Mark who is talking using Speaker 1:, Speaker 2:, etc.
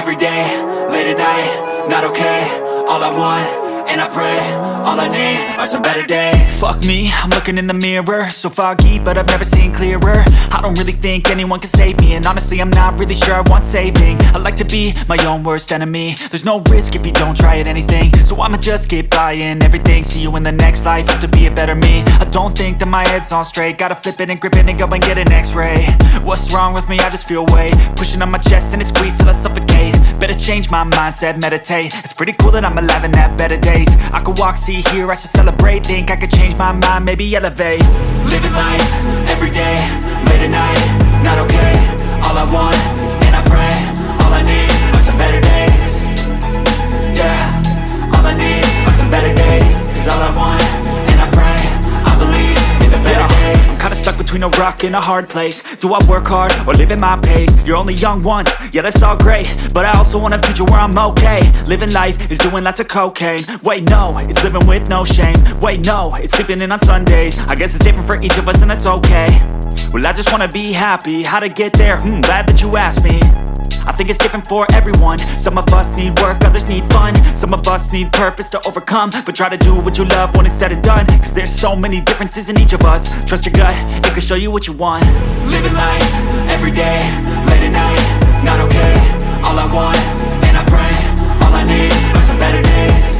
Speaker 1: every day, late at night, not okay. All I want, and I pray, all I need are some better days. Fuck me, I'm looking in the mirror, so foggy, but I've never seen clearer. I don't really think anyone can save me, and honestly I'm not really sure I want saving. I like to be my own worst enemy. There's no risk if you don't try at anything, so I'ma just keep buying everything. See you in the next life, have to be a better me. I don't think that my head's on straight, gotta flip it and grip it and go and get an x-ray. What's wrong with me? I just feel weight pushing on my chest and it squeezes till I suffocate. Better change my mindset, meditate. It's pretty cool that I'm alive and have better days. I could walk, see, hear, I should celebrate. Think I could change my mind, maybe elevate. Living life, every day, late at night, not okay. All I want, and I pray, all I need are some better days. Yeah, all I need are some better days. Cause all I want, and I pray, I believe in the better days. I'm kinda stuck between a rock and a hard place. Do I work hard or live at my pace? You're only young once, yeah that's all great, but I also want a future where I'm okay. Living life is doing lots of cocaine. Wait no, it's living with no shame. Wait no, it's sleeping in on Sundays. I guess it's different for each of us and that's okay. Well I just wanna be happy, how to get there? Glad that you asked me. I think it's different for everyone. Some of us need work, others need fun. Some of us need purpose to overcome. But try to do what you love when it's said and done. Cause there's so many differences in each of us. Trust your gut, it can show you what you want. Living life, every day, late at night, not okay. All I want, and I pray, all I need are some better days.